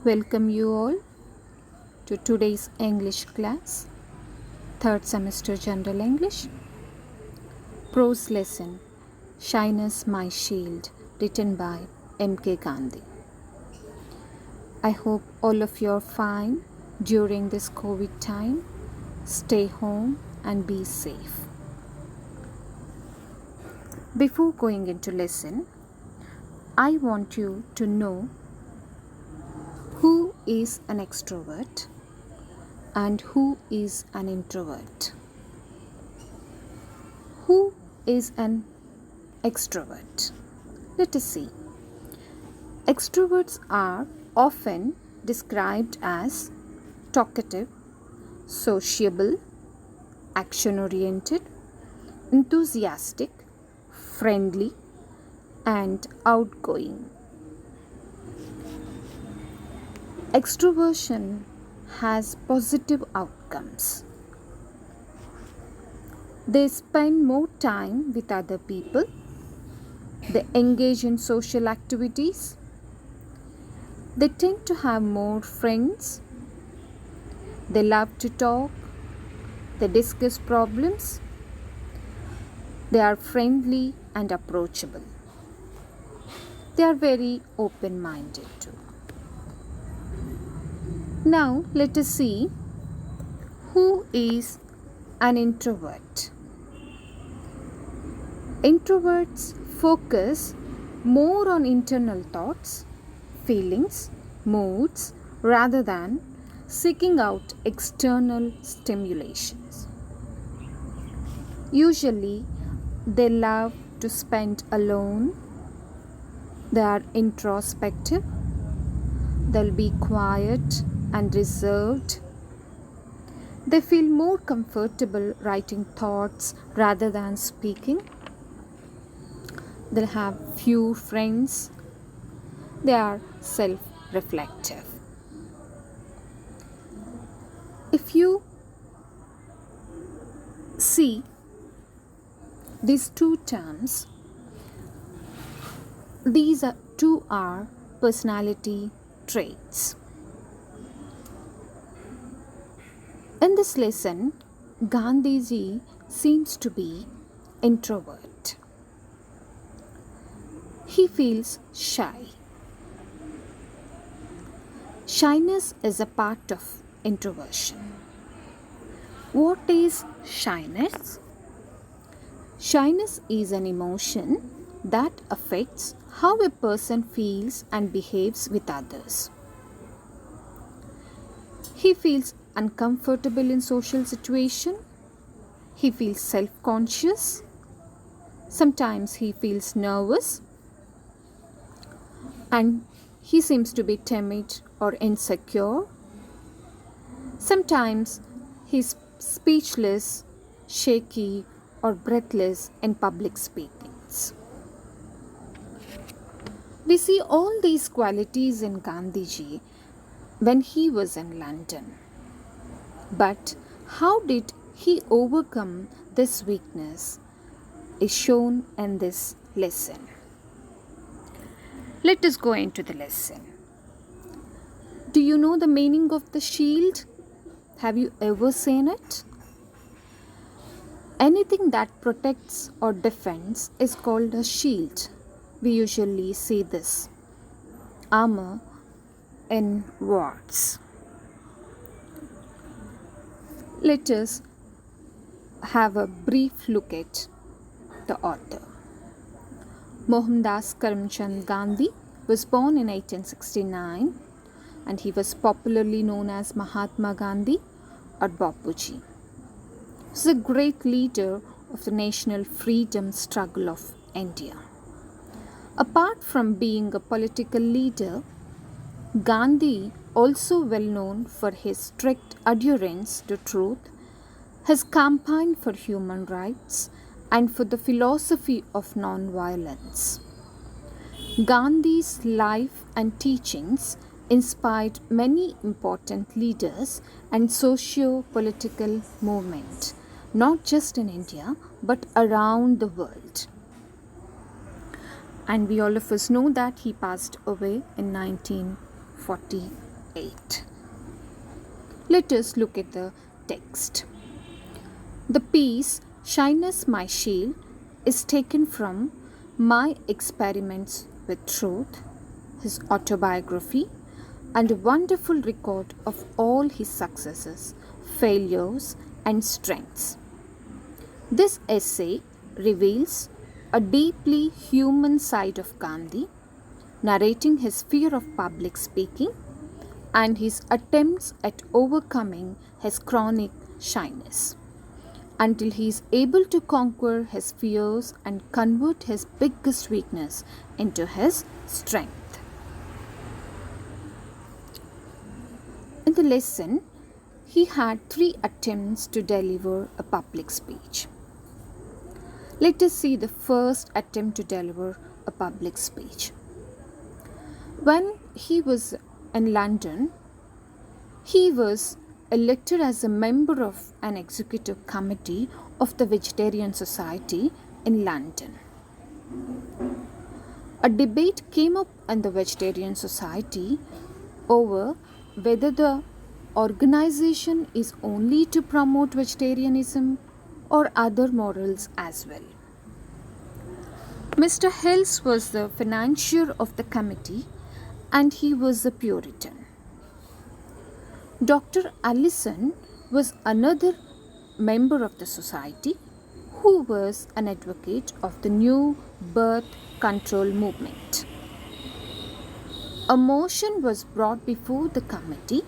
Welcome you all to today's English class, third semester General English. Prose lesson, Shyness My Shield, written by M.K. Gandhi. I hope all of you are fine during this COVID time. Stay home and be safe. Before going into lesson, I want you to know who is an extrovert and who is an introvert. Who is an extrovert? Let us see. Extroverts are often described as talkative, sociable, action-oriented, enthusiastic, friendly, and outgoing. Extroversion has positive outcomes. They spend more time with other people. They engage in social activities. They tend to have more friends. They love to talk. They discuss problems. They are friendly and approachable. They are very open-minded too. Now let us see who is an introvert. Introverts focus more on internal thoughts, feelings, moods rather than seeking out external stimulations. Usually, they love to spend alone. They are introspective. They'll be quiet and reserved. They feel more comfortable writing thoughts rather than speaking. They'll have few friends. They are self-reflective. If you see these two terms, these are personality traits. In this lesson, Gandhiji seems to be introvert. He feels shy. Shyness is a part of introversion. What is shyness? Shyness is an emotion that affects how a person feels and behaves with others. He feels uncomfortable in social situation. He feels self-conscious. Sometimes he feels nervous. And he seems to be timid or insecure. Sometimes he's speechless, shaky, or breathless in public speakings. We see all these qualities in Gandhiji when he was in London. But how did he overcome this weakness is shown in this lesson. Let us go into the lesson. Do you know the meaning of the shield? Have you ever seen it? Anything that protects or defends is called a shield. We usually see this armor in wars. Let us have a brief look at the author. Mohandas Karamchand Gandhi was born in 1869 and he was popularly known as Mahatma Gandhi or Bapuji. He was a great leader of the national freedom struggle of India. Apart from being a political leader, Gandhi, also well known for his strict adherence to truth, his campaign for human rights, and for the philosophy of non-violence. Gandhi's life and teachings inspired many important leaders and socio-political movements, not just in India but around the world. And we all of us know that he passed away in 1940 8. Let us look at the text. The piece Shyness My Shield is taken from My Experiments with Truth, his autobiography, and a wonderful record of all his successes, failures, and strengths. This essay reveals a deeply human side of Gandhi, narrating his fear of public speaking and his attempts at overcoming his chronic shyness, until he is able to conquer his fears and convert his biggest weakness into his strength. In the lesson, he had 3 attempts to deliver a public speech. Let us see the first attempt to deliver a public speech. When he was in London, he was elected as a member of an executive committee of the Vegetarian Society in London. A debate came up in the Vegetarian Society over whether the organization is only to promote vegetarianism or other morals as well. Mr. Hills was the financier of the committee and he was a Puritan. Dr. Allison was another member of the society who was an advocate of the new birth control movement. A motion was brought before the committee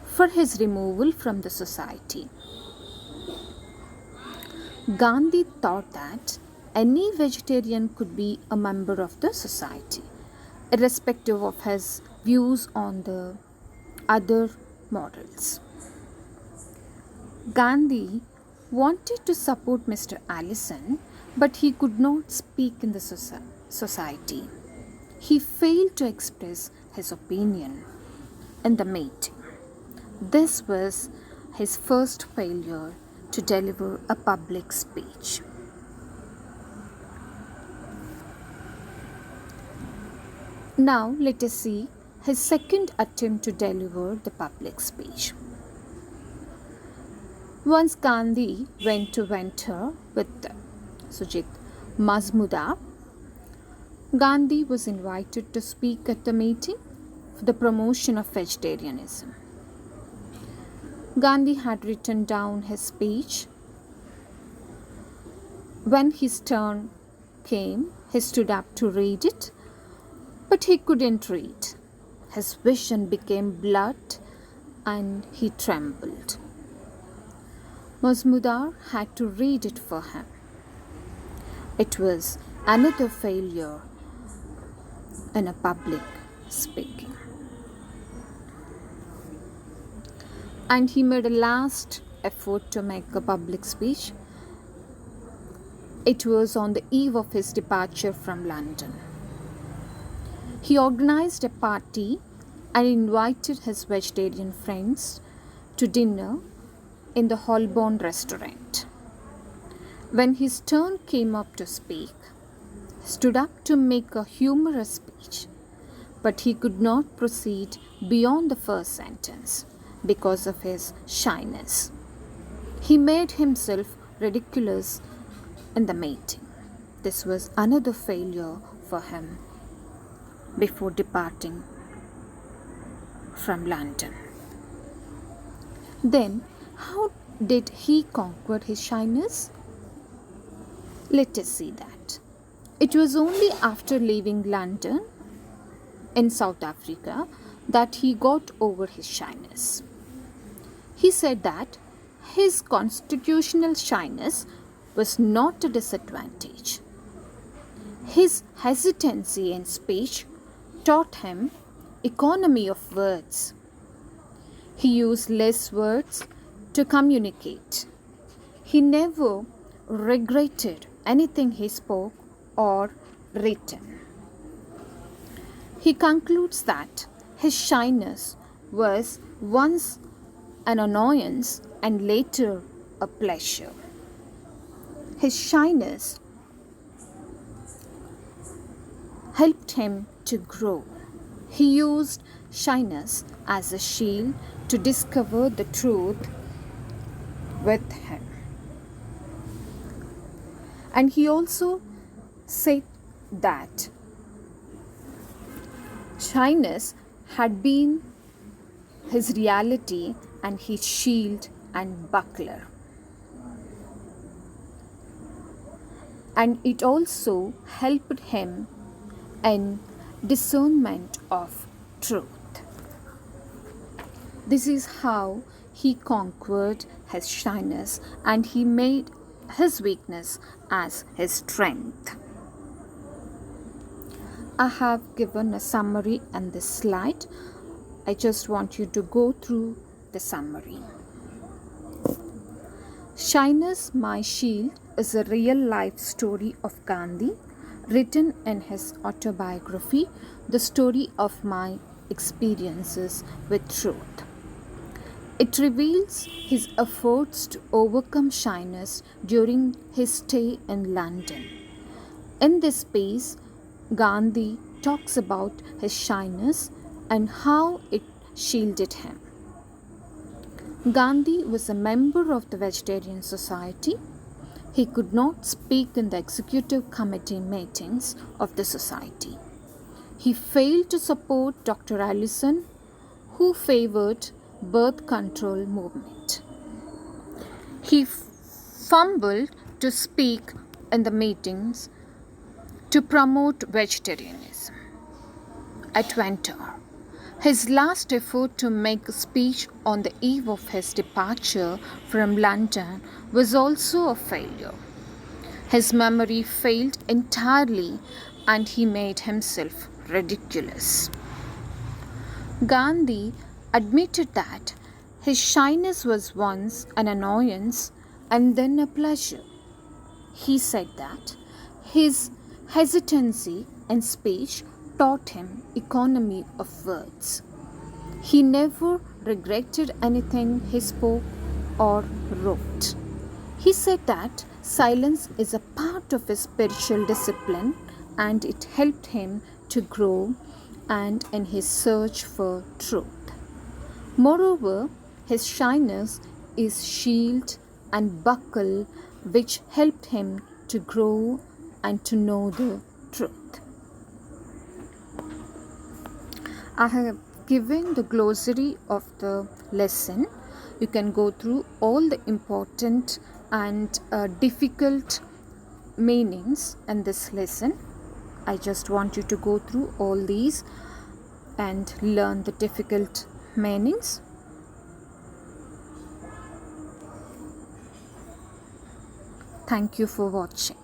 for his removal from the society. Gandhi thought that any vegetarian could be a member of the society, irrespective of his views on the other morals. Gandhi wanted to support Mr. Allison, but he could not speak in the society. He failed to express his opinion in the meeting. This was his first failure to deliver a public speech. Now let us see his second attempt to deliver the public speech. Once Gandhi went to winter with Sujit Mazmudar. Gandhi was invited to speak at the meeting for the promotion of vegetarianism. Gandhi had written down his speech. When his turn came, he stood up to read it, but he couldn't read. His vision became blurred and he trembled. Mazmudar had to read it for him. It was another failure in a public speaking. And he made a last effort to make a public speech. It was on the eve of his departure from London. He organized a party and invited his vegetarian friends to dinner in the Holborn restaurant. When his turn came up to speak, he stood up to make a humorous speech, but he could not proceed beyond the first sentence because of his shyness. He made himself ridiculous in the meeting. This was another failure for him before departing from London. Then, how did he conquer his shyness? Let us see that. It was only after leaving London in South Africa that he got over his shyness. He said that his constitutional shyness was not a disadvantage. His hesitancy in speech taught him economy of words. He used less words to communicate. He never regretted anything he spoke or written. He concludes that his shyness was once an annoyance and later a pleasure. His shyness helped him to grow. He used shyness as a shield to discover the truth with him. And he also said that shyness had been his reality and his shield and buckler. And it also helped him in discernment of truth. This is how he conquered his shyness and he made his weakness as his strength. I have given a summary on this slide. I just want you to go through the summary. Shyness, My Shield is a real life story of Gandhi, written in his autobiography, The Story of My Experiences with Truth. It reveals his efforts to overcome shyness during his stay in London. In this space, Gandhi talks about his shyness and how it shielded him. Gandhi was a member of the Vegetarian Society. He could not speak in the executive committee meetings of the society. He failed to support Dr. Allison, who favored birth control movement. He fumbled to speak in the meetings to promote vegetarianism. At Winter, his last effort to make a speech on the eve of his departure from London was also a failure. His memory failed entirely and he made himself ridiculous. Gandhi admitted that his shyness was once an annoyance and then a pleasure. He said that his hesitancy in speech taught him economy of words. He never regretted anything he spoke or wrote. He said that silence is a part of his spiritual discipline and it helped him to grow and in his search for truth. Moreover, his shyness is shield and buckle which helped him to grow and to know the truth. I have given the glossary of the lesson. You can go through all the important and difficult meanings in this lesson. I just want you to go through all these and learn the difficult meanings. Thank you for watching.